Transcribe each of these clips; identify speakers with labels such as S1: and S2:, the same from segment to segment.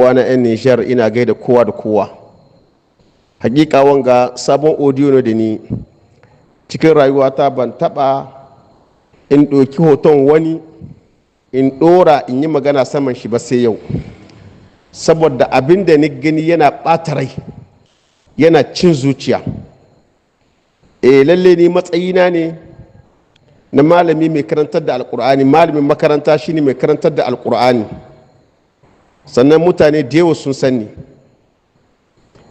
S1: uwana 'yan Nijar ina gaida kowa da kowa. Hakika wanga sabon audio ne da ni cikin rayuwata ban taba in ɗauki hoton wani in ɗora in yi magana saman shi ba sai yau, saboda abin da ni gani yana ɓata rai, yana cin zuciya. Lalle ni matsayina ne na malami mai karantar da alkur'ani, malamin makaranta shine mai karantar da alkur'ani, sannan mutane da yawa sun sani.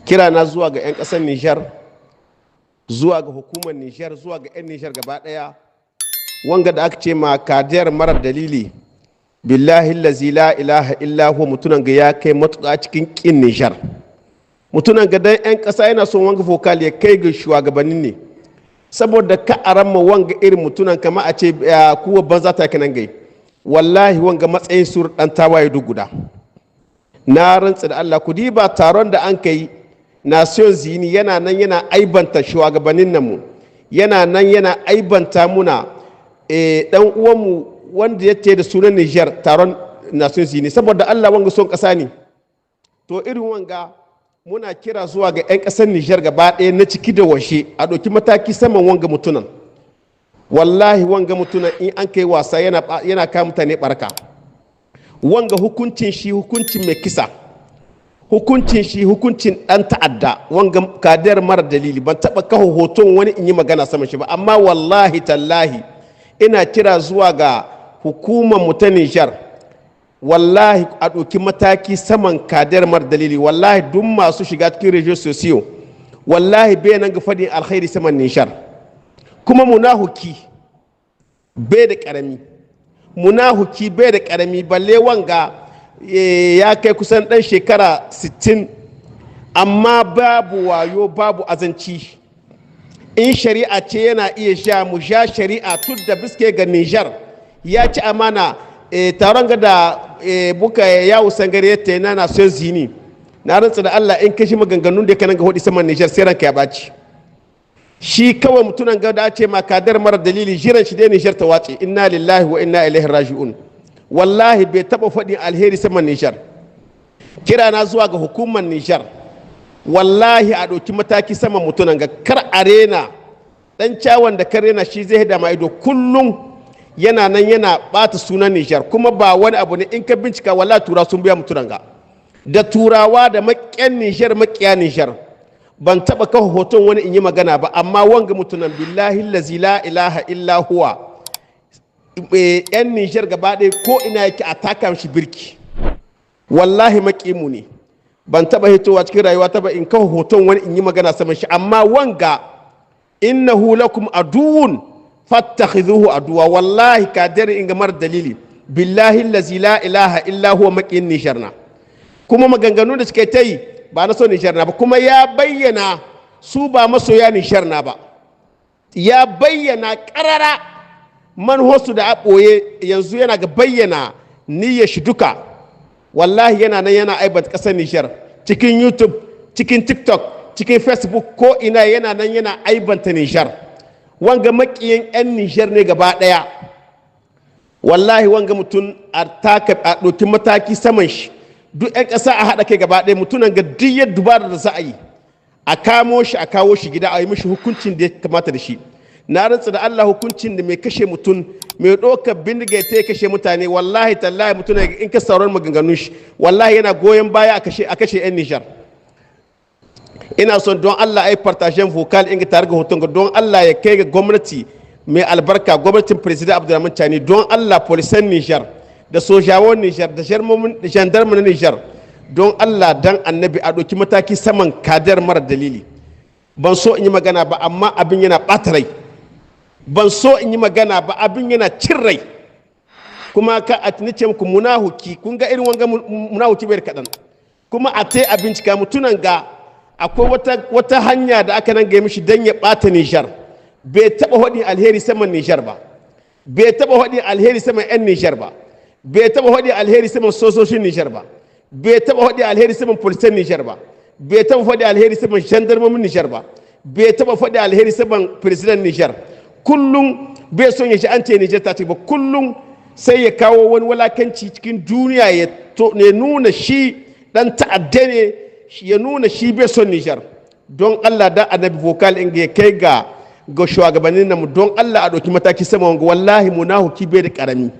S1: Kira na zuwa ga 'yan ƙasar Nijar, zuwa ga hukumar Nijar, zuwa ga 'yan Nijar gaba ɗaya, wanga da aka ce ma kadiyar marar dalili, billahi lazi la ilaha illa huwa, mutunan ga ya kai matuƙa cikin ƙin Nijar. Mutunan ga dan 'yan ƙasa yana son wanga vokal ya kai ga shugabannin ne, saboda ka aramma wanga irin mutunan kama a ce kuwa banza ta kanan gai. Wallahi wanga matsayin sur dan tawaye duk guda. Na rantsa da Allah, ku diba taron da an kai Nation Zini yana nan yana aibanta shugabannin nan mu, yana nan yana aibanta muna dan uwanmu wanda ya da sunan Niger taron Nation Zini, saboda Allah wanga son ƙasa ne. To irin wanga muna kira zuwa ga 'yan ƙasar Nijar gaba ɗaya na ciki da washe a ɗauki mataki saman wanga mutunan. Wallahi wanga mutunan in an kai wasa yana kawo mutane ɓarka. Wanga hukuncin shi hukuncin mai kisa, hukuncin shi hukuncin ɗan ta'adda, wanga kadiyar mara dalili. Ban taɓa kawo hoton wani in yi magana saman shi ba, amma wallahi tallahi ina kira zuwa ga hukumar mu ta Nijar, wallahi a ɗauki mataki saman kadiyar mara dalili. Wallahi duk masu shiga cikin rejiyo sosiyo wallahi bai nan ga faɗin alkhairi saman Nijar. Kuma munahuki bai da ƙarami, munahuki bai da ƙarami, balle wanga ya kai kusan ɗan shekara 60, amma babu wayo babu azanci. In shari'a ce yana iya sha mu sha shari'a tun da biske ga Nijar. Ya ci amana taron ga da buka yawo sangare ta yana na son zini. Na rantsa da Allah in kashi maganganun da kanan ga hudu saman Nijar sai ranka ya baci. Shi kawai mutunan ga da ce ma kadar mara dalili jiran shi dai Nijar ta wace. Inna lillahi wa inna ilaihi raji'un. Wallahi bai taba faɗin alheri saman Nijar. Kira na zuwa ga hukumar Nijar, wallahi a ɗauki mataki saman mutunan ga kar arena dan cawan da karena shi zai hada ma ido kullum yana nan yana bata sunan Nijar. Kuma ba wani abu ne in ka bincika wallahi tura sun biya mutunan ga da turawa da makiyan Nijar makiya Nijar. Ban taba kawo hoton wani in yi magana ba, amma wanga mutunan billahi lazi la ilaha illa huwa, yan Nijar gaba ɗaya ko ina yake a taka shi birki. Wallahi makimu ne. Ban taba hitowa cikin rayuwa ta ba in kawo hoton wani in yi magana saman shi, amma wanga innahu lakum aduwwun fattakhidhuhu aduwa. Wallahi kadir in ga mar dalili billahi allazi la ilaha illa huwa maqiyin Nijar na. Kuma maganganun da suke ta yi ba na so Nijar na ba, kuma ya bayyana su ba masoya Nijar na ba. Ya bayyana karara manhosu da a ɓoye yanzu yana ga bayyana niyyar shi duka. Wallahi yana nan yana aibata ƙasar Nijar cikin YouTube, cikin TikTok, cikin Facebook, ko ina yana nan yana aibanta Nijar. Wanga makiyin 'yan Nijar ne gaba ɗaya. Wallahi wanga mutum a ɗauki mataki saman shi, duk 'yan ƙasa a haɗa kai gaba ɗaya. Mutunan ga duk yadda dubara da za a yi a kamo shi, a kawo shi gida, a yi mishi hukuncin da ya kamata da shi. Na rantsa da Allah hukuncin da mai kashe mutum, mai ɗaukar bindiga ta ya kashe mutane, wallahi tallahi mutunan in ka sauran maganganun shi wallahi yana goyon baya a kashe 'yan Nijar. Ina son don Allah ai partagen vocal in ga tare ga hoton ga don Allah ya kai ga gwamnati mai albarka, gwamnatin President Abdulrahman Chani, don Allah polisan Nijar da sojawan Nijar da gendarme na Nijar, don Allah dan annabi a ɗauki mataki saman kadar mara dalili. Ban so in yi magana ba, amma abin yana ɓata rai. Ban so in yi magana ba, abin yana cin rai. Kuma ka a ce muku munahuki, kun ga irin wanga munahuki bai kaɗan. Kuma a ta a bincika mutunan ga akwai wata hanya da aka nan ga mishi don ya ɓata Nijar. Bai taɓa haɗin alheri saman Nijar ba, bai taɓa haɗin alheri saman 'yan Nijar ba, bai taɓa haɗin alheri saman sojojin Nijar ba, bai taɓa haɗin alheri saman polisan Nijar ba, bai taɓa faɗi alheri saman gendarmomin Nijar ba, bai taɓa faɗi alheri saman president Nijar. Kullum bai son ya shi an ce Nijar ta ce ba, kullum sai ya kawo wani walakanci cikin duniya ya nuna shi dan ta'adda ne ya nuna shi bai son Nijar. Don Allah da annabi vocal in ya kai ga shugabannin namu don Allah a ɗauki mataki sama wanga. Wallahi munahuki bai da karami,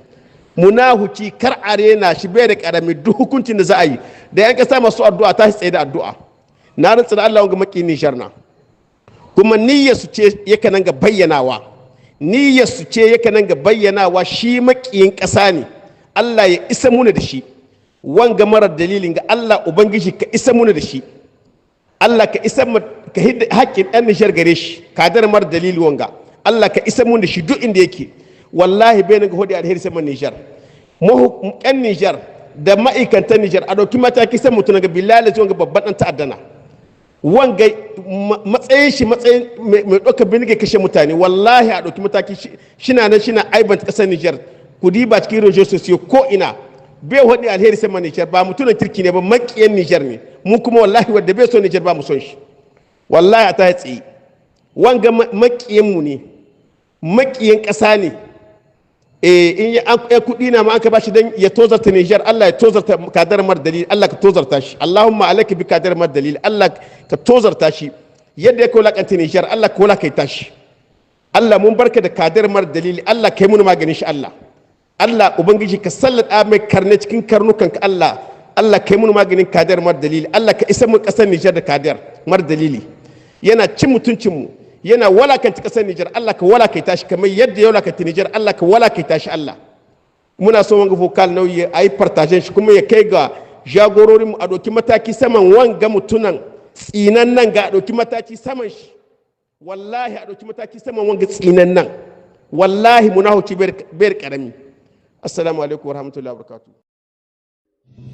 S1: munahuki kar arena shi bai da karami. Duk hukuncin da za a yi da yan kasa masu addu'a ta tsaye da addu'a. Na rantsa da Allah wanga maki Nijar na, kuma niyyar su ce yake nan ga bayyanawa, niyyar su ce yake nan ga bayyanawa shi makiyin ƙasa ne. Allah ya isa muna da shi wanga marar dalilin ga Allah ubangiji ka isa muna da shi. Allah ka isa ka hidda haƙƙin ɗan Nijar gare shi kadar marar dalili wanga. Allah ka isa muna da shi duk inda yake. Wallahi bai nan ga hodi alheri sama Nijar. Mu ƴan Nijar da ma'aikatan Nijar a ɗauki mataki sai mutum ga billahi wanga babban ɗan ta'addana. Wanga matsayin mai ɗaukar bindiga kashe mutane. Wallahi a ɗauki mataki shina nan shina aibanta ƙasar Nijar. Ku diba cikin rejo sosiyo ko ina bai waɗi alheri sama Nijar, ba mutunan kirki ne ba, maƙiyan Nijar ne. Mu kuma wallahi wadda bai son Nijar ba mu son shi. Wallahi a ta tsaye wanga maƙiyan mu ne, maƙiyan ƙasa ne. In ya kuɗi na ma an ka bashi dan ya tozarta Nijar, Allah ya tozarta kadar mar dalili, Allah ka tozarta shi. Allahumma alaika bi kadar mar dalili, Allah ka tozarta shi. Yadda ya kawo lakanta Nijar, Allah ka wala kai tashi. Allah mun barka da kadar mar dalili, Allah kai mun maganin shi. Allah ubangiji ka sallada mai karne cikin karnukan ka. Allah kai mun maganin kadar mar dalili. Allah ka isa mun kasar Nijar da kadar mar dalili. Yana cin mutuncin mu, yana walakanta kasar Nijar. Allah ka walakaita shi kamar yadda ya walakanta Nijar. Allah ka walakaita shi. Allah muna son wanga vocal nauyi ayi partagen shi kuma ya kai ga jagororin mu a doki mataki saman wanga mutunan tsinan nan ga a doki mataki saman shi. Wallahi a doki mataki saman wanga tsinan nan. Wallahi munahuci bai karami. Assalamu alaikum warahmatullahi wabarakatuh.